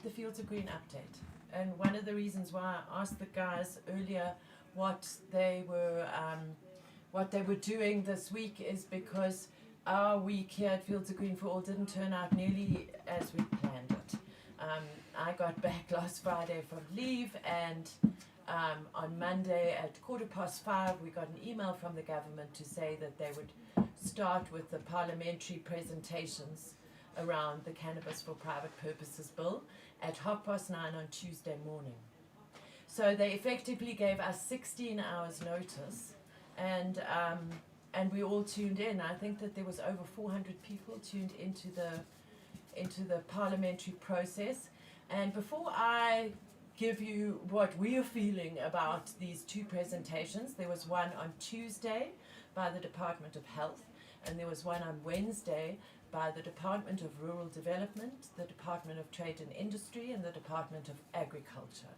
the Fields of Green update. And one of the reasons why I asked the guys earlier what they were doing this week is because our week here at Fields of Green for All didn't turn out nearly as we planned it. I got back last Friday from leave, and on Monday at 5:15 we got an email from the government to say that they would start with the parliamentary presentations around the Cannabis for Private Purposes bill at 9:30 on Tuesday morning. So they effectively gave us 16 hours notice, and we all tuned in. I think that there was over 400 people tuned into the parliamentary process. And before I give you what we are feeling about these two presentations, there was one on Tuesday by the Department of Health, and there was one on Wednesday by the Department of Rural Development, the Department of Trade and Industry, and the Department of Agriculture.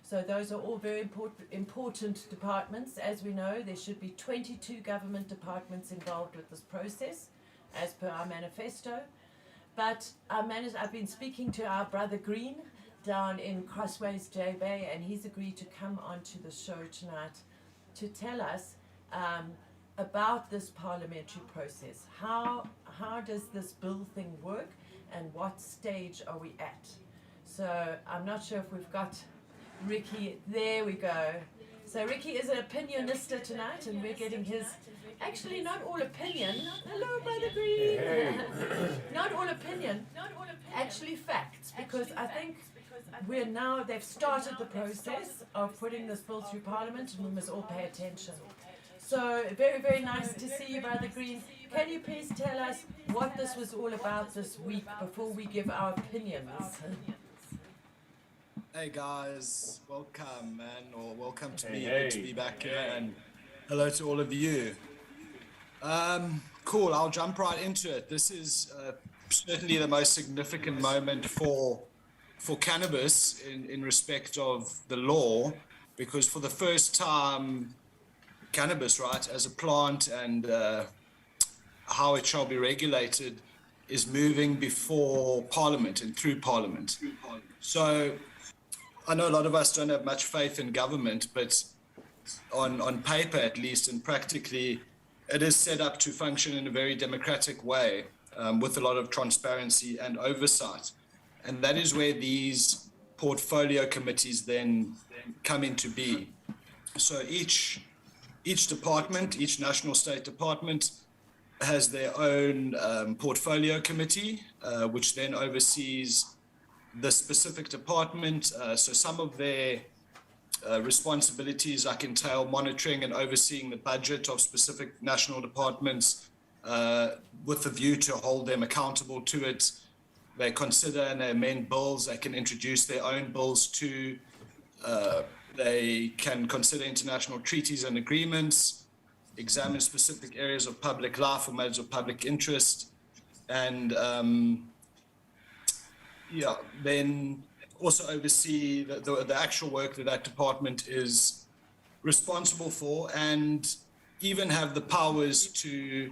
So those are all very important departments. As we know, there should be 22 government departments involved with this process, as per our manifesto. But I've been speaking to our brother Green down in Crossways J Bay, and he's agreed to come onto the show tonight to tell us about this parliamentary process. How does this bill thing work, and what stage are we at? So I'm not sure if we've got Ricky. There we go. So Ricky is an opinionista tonight, and we're getting his, actually not all opinion. Hello, Brother Green. Hey. Not all opinion, actually facts, because I think they've started the process of putting this bill through Parliament, and we must all pay attention. So very, very nice to see you, Brother Green. Can you please tell us what this was all about this week before we give our opinions? Hey guys, welcome man, or welcome to me. Good to be back here, and hello to all of you. Cool, I'll jump right into it. This is certainly the most significant moment for cannabis in respect of the law, because for the first time, cannabis, right, as a plant and how it shall be regulated is moving before Parliament and through Parliament. So I know a lot of us don't have much faith in government, but on paper at least, and practically, it is set up to function in a very democratic way, with a lot of transparency and oversight. And that is where these portfolio committees then come into being. So each department, each national state department has their own portfolio committee, which then oversees the specific department. So some of their responsibilities like entail monitoring and overseeing the budget of specific national departments, with the view to hold them accountable to it. They consider and they amend bills. They can introduce their own bills to, they can consider international treaties and agreements, examine specific areas of public life or matters of public interest, and then also oversee the actual work that department is responsible for, and even have the powers to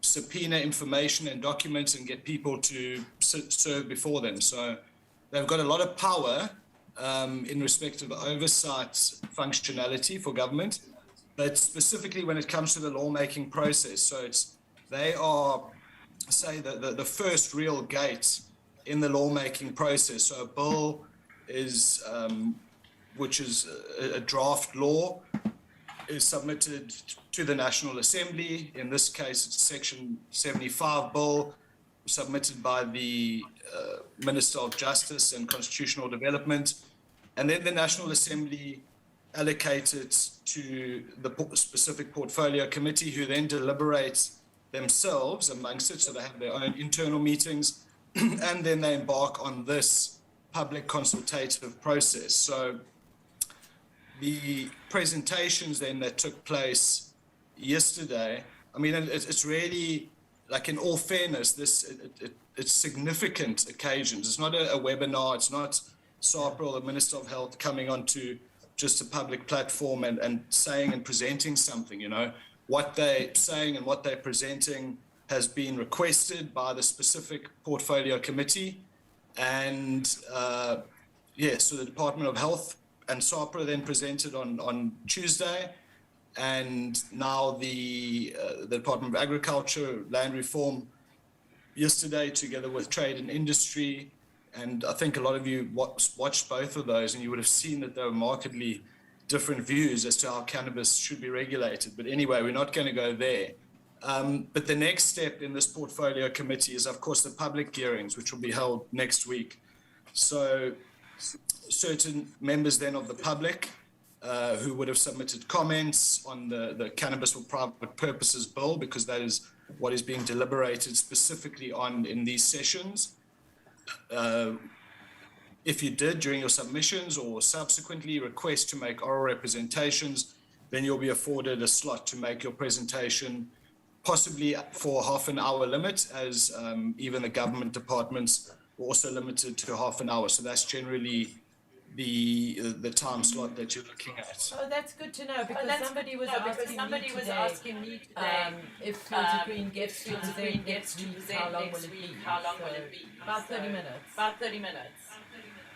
subpoena information and documents and get people to serve before them. So they've got a lot of power in respect of oversight functionality for government, but specifically when it comes to the lawmaking process. So they are, say, the first real gate in the lawmaking process. So a bill is, which is a draft law, is submitted to the National Assembly. In this case, it's Section 75 bill, submitted by the Minister of Justice and Constitutional Development. And then the National Assembly allocates it to the specific portfolio committee, who then deliberates themselves amongst it. So they have their own internal meetings, and then they embark on this public consultative process. So the presentations then that took place yesterday, I mean, it's really, like, in all fairness, it's significant occasions. It's not a webinar. It's not Sapril, the Minister of Health, coming onto just a public platform and saying and presenting something. You know, what they're saying and what they're presenting has been requested by the specific portfolio committee, And so the Department of Health and SAPRA then presented on Tuesday, and now the Department of Agriculture, Land Reform yesterday, together with Trade and Industry. And I think a lot of you watched both of those, and you would have seen that there were markedly different views as to how cannabis should be regulated. But anyway, we're not going to go there. But the next step in this portfolio committee is, of course, the public hearings, which will be held next week. So certain members then of the public who would have submitted comments on the Cannabis for Private Purposes bill, because that is what is being deliberated specifically on in these sessions. If you did during your submissions or subsequently request to make oral representations, then you'll be afforded a slot to make your presentation, possibly for half an hour limit, as even the government departments were also limited to half an hour. So that's generally the time slot that you're looking at. Oh, that's good to know, because somebody was asking me today if Fields of Green gets to present next week, how long will it be? About 30 minutes.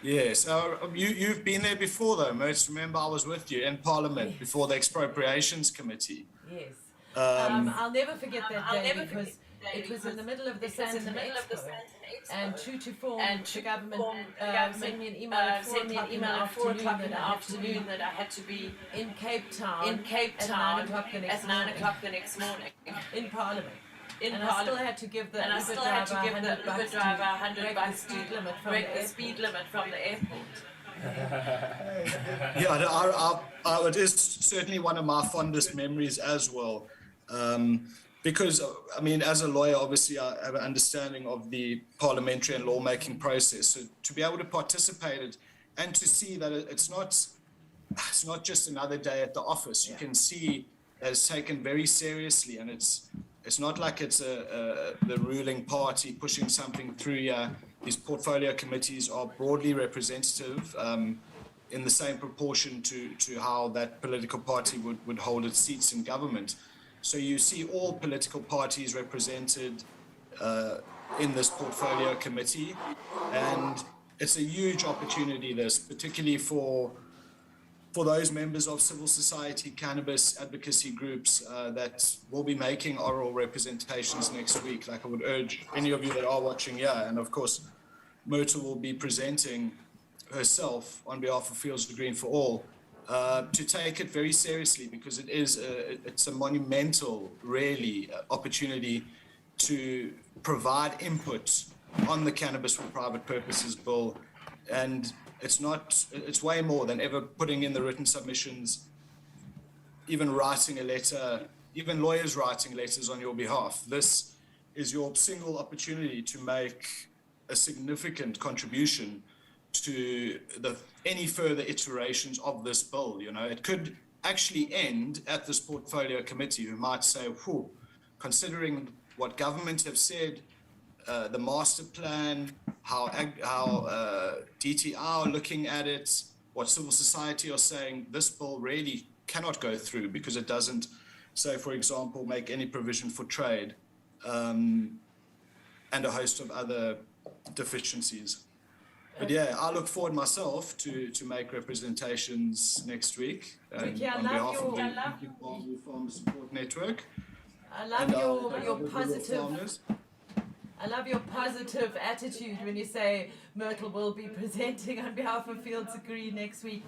Yes, you've been there before though, Mertz. Remember, I was with you in Parliament before the Expropriations Committee. Yes. I'll never forget that day, because it was in the middle of the Sandton Expo, and true to form, the government sent me an email at 4 o'clock in the afternoon that I had to be in Cape Town at 9 o'clock the next morning in Parliament. And I still had to give the Uber driver $100 to break the speed limit from the airport. Yeah, it is certainly one of my fondest memories as well. Because, I mean, as a lawyer, obviously, I have an understanding of the parliamentary and lawmaking process. So to be able to participate in it and to see that it's not just another day at the office. You can see that it's taken very seriously, and it's not like it's the ruling party pushing something through here. These portfolio committees are broadly representative in the same proportion to how that political party would hold its seats in government. So you see all political parties represented in this portfolio committee, and it's a huge opportunity, this, particularly for those members of civil society, cannabis advocacy groups that will be making oral representations next week. Like, I would urge any of you that are watching here, and of course, Myrtle will be presenting herself on behalf of Fields of Green for All, to take it very seriously, because it's a monumental, really, opportunity to provide input on the Cannabis for Private Purposes bill. And it's way more than ever putting in the written submissions, even writing a letter, even lawyers writing letters on your behalf. This is your single opportunity to make a significant contribution to any further iterations of this bill. You know, it could actually end at this portfolio committee, who might say, considering what government have said, the master plan, how DTI are looking at it, what civil society are saying, this bill really cannot go through because it doesn't, say, for example, make any provision for trade, and a host of other deficiencies. But yeah, I look forward myself to make representations next week on behalf of the Farmer Support Network. I love your positive. I love your positive attitude when you say Myrtle will be presenting on behalf of Fields of Green next week.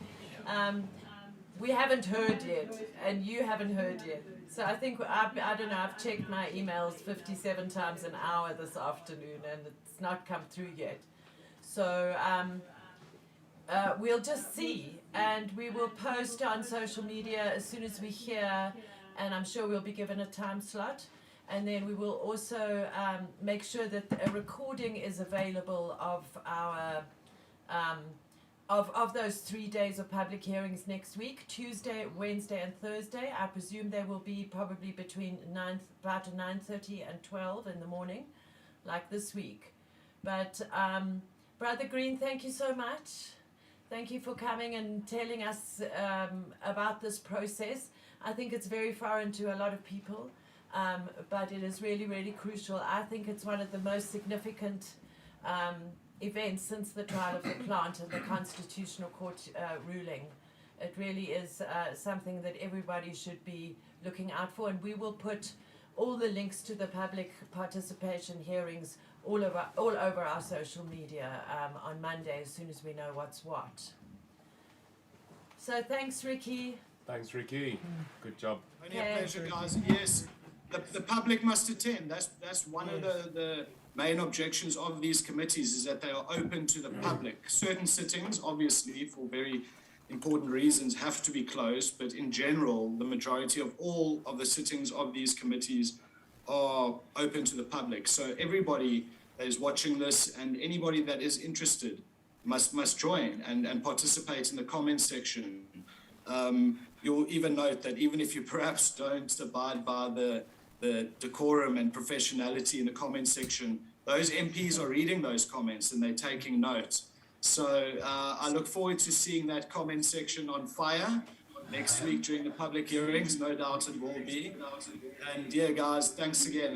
We haven't heard yet, and you haven't heard yet. So I think, I don't know, I've checked my emails 57 times an hour this afternoon, and it's not come through yet. So we'll just see, and we will post on social media as soon as we hear, and I'm sure we'll be given a time slot. And then we will also make sure that a recording is available of our of those 3 days of public hearings next week, Tuesday, Wednesday, and Thursday. I presume they will be probably between 9:30 and 12 in the morning, like this week. But Brother Green, thank you so much. Thank you for coming and telling us about this process. I think it's very foreign to a lot of people. But it is really, really crucial. I think it's one of the most significant events since the trial of the plant and the Constitutional Court ruling. It really is something that everybody should be looking out for, and we will put all the links to the public participation hearings all over our social media on Monday as soon as we know what's what. So thanks, Ricky. Thanks, Ricky. Good job. Only a pleasure, guys. Yes, the public must attend. That's one of the main objections of these committees, is that they are open to the public. Certain sittings, obviously, for very important reasons, have to be closed, but in general, the majority of all of the sittings of these committees are open to the public. So everybody that is watching this and anybody that is interested must join and participate in the comments section. You'll even note that even if you perhaps don't abide by the decorum and professionality in the comments section, those MPs are reading those comments and they're taking notes. So I look forward to seeing that comment section on fire next week during the public hearings. No doubt it will be. And yeah, guys, thanks again.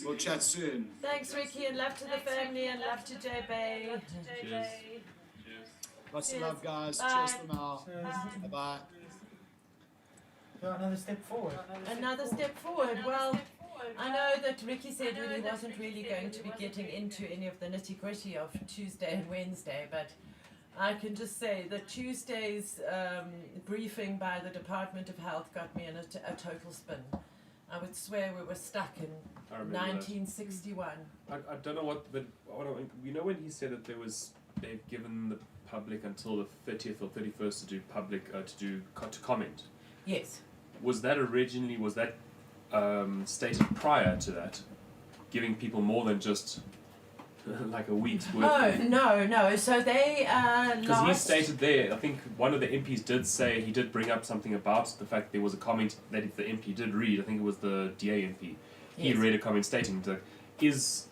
We'll chat soon. Thanks, Ricky, and love to the family and love to JB. Cheers. Lots of Cheers. love, guys. Bye. Cheers for now. Cheers. Bye-bye. Another step forward. Another step forward. Well, I know that Ricky said that he wasn't really going to be getting into any of the nitty-gritty of Tuesday and Wednesday, but I can just say that Tuesday's briefing by the Department of Health got me in a total spin. I would swear we were stuck in I remember that. 1961. I don't know what, but you know when he said that they've given the public until the 30th or 31st to do to comment. Yes. Was that stated prior to that, giving people more than just like a week's worth? Oh, no. So they Because he stated there, I think one of the MPs did say, he did bring up something about the fact there was a comment that if the MP did read, I think it was the DA MP, he Yes. read a comment stating that is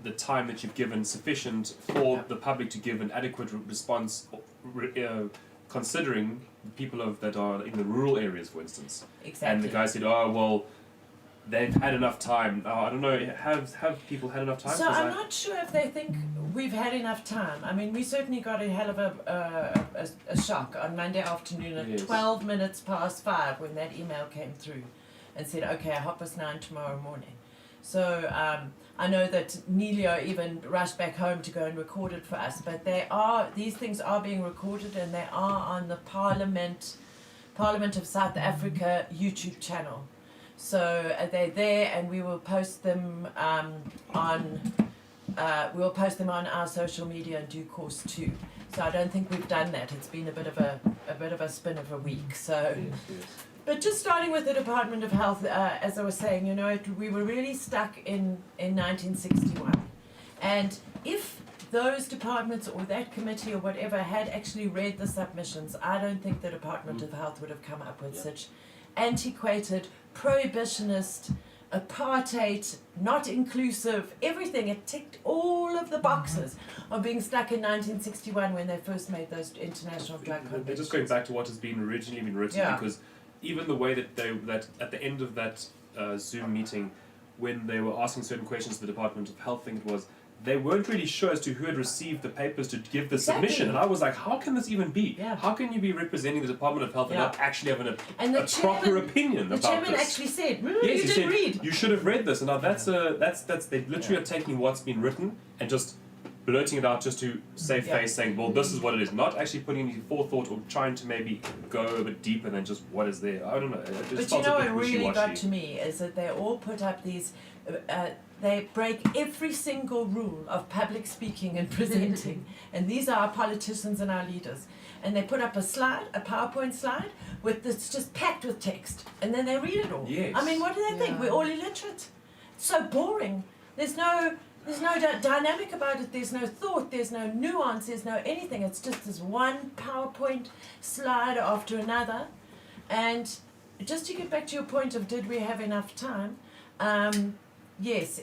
the time that you've given sufficient for Yeah. the public to give an adequate response, considering people that are in the rural areas, for instance. Exactly. And the guy said, oh, well, they've had enough time. I don't know, have people had enough time? So I'm not sure if they think we've had enough time. I mean, we certainly got a hell of a shock on Monday afternoon at Yes. 12 minutes past 5 when that email came through and said, okay, 9:30 tomorrow morning. So I know that Nelio even rushed back home to go and record it for us, but these things are being recorded and they are on the Parliament of South Africa YouTube channel. So they're there, and we will post them on our social media in due course too. So I don't think we've done that. It's been a bit of a spin of a week. So, Yes. but just starting with the Department of Health, as I was saying, we were really stuck in 1961, and if those departments or that committee or whatever had actually read the submissions, I don't think the Department of Health would have come up with such antiquated, prohibitionist, apartheid, not inclusive, everything. It ticked all of the boxes of being stuck in 1961 when they first made those international drug conventions. They're just going back to what has been originally been written, Yeah. because even the way that at the end of that Zoom meeting, when they were asking certain questions to the Department of Health, I think it was, they weren't really sure as to who had received the papers to give the submission. And I was like, how can this even be? Yeah. How can you be representing the Department of Health and Yeah. not actually having And the a proper chairman- opinion The about chairman this? actually said, Yes, you he did said, read. you should have read this. And now that's they literally are taking what's been written and just blurting it out just to save Yeah. face, saying, well, this is what it is. Not actually putting any forethought or trying to maybe go a bit deeper than just what is there. I don't know. It just But you felt know a bit what really got wishy-washy. to me is that they all put up these, they break every single rule of public speaking and presenting. And these are our politicians and our leaders. And they put up a PowerPoint slide, that's just packed with text. And then they read it all. Yes. I mean, what do they think? Yeah. We're all illiterate. It's so boring. There's no dynamic about it. There's no thought. There's no nuance. There's no anything. It's just this one PowerPoint slide after another. And just to get back to your point of did we have enough time? Yes.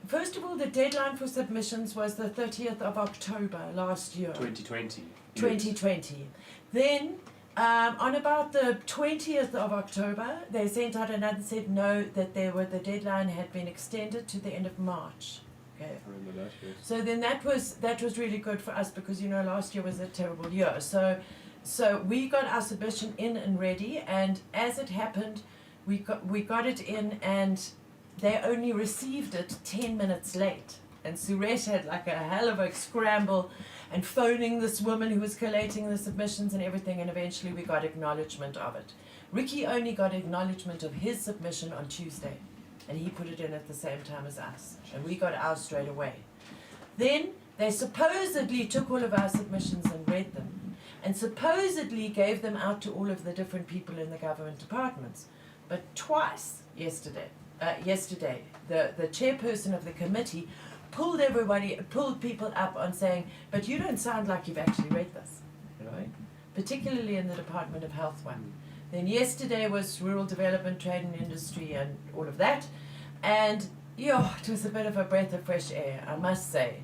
First of all, the deadline for submissions was the 30th of October last year. 2020. 2020. Then, on about the 20th of October, they sent out another said no, that the deadline had been extended to the end of March. Okay. I remember that, yes. So then that was really good for us because last year was a terrible year. So we got our submission in and ready, and as it happened, we got it in, and they only received it 10 minutes late. And Suresh had like a hell of a scramble and phoning this woman who was collating the submissions and everything, and eventually we got acknowledgement of it. Ricky only got acknowledgement of his submission on Tuesday, and he put it in at the same time as us, and we got ours straight away. Then they supposedly took all of our submissions and read them, and supposedly gave them out to all of the different people in the government departments. But twice yesterday, the chairperson of the committee pulled people up on saying, but you don't sound like you've actually read this, right? Particularly in the Department of Health one. Then yesterday was Rural Development, Trade and Industry and all of that. And it was a bit of a breath of fresh air, I must say.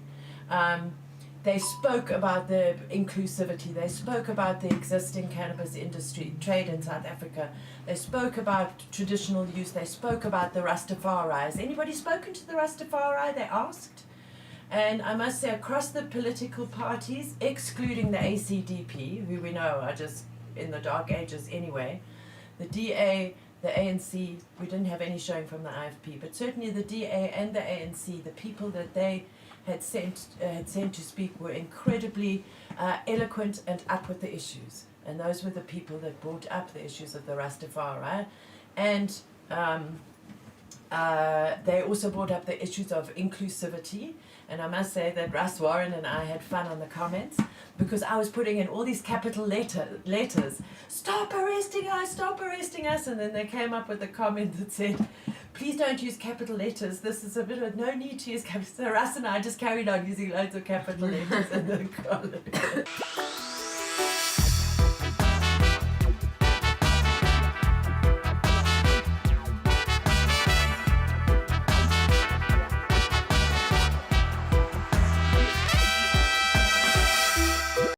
They spoke about the inclusivity. They spoke about the existing cannabis industry, trade in South Africa. They spoke about traditional use. They spoke about the Rastafari. Has anybody spoken to the Rastafari? They asked. And I must say, across the political parties, excluding the ACDP, who we know are just in the dark ages anyway, the DA, the ANC, we didn't have any showing from the IFP, but certainly the DA and the ANC, the people that they had sent to speak were incredibly eloquent and up with the issues. And those were the people that brought up the issues of the Rastafari. And they also brought up the issues of inclusivity. And I must say that Russ Warren and I had fun on the comments because I was putting in all these capital letters, stop arresting us, and then they came up with a comment that said, please don't use capital letters, this is a bit of no need to use capital. So Russ and I just carried on using loads of capital letters in the comment.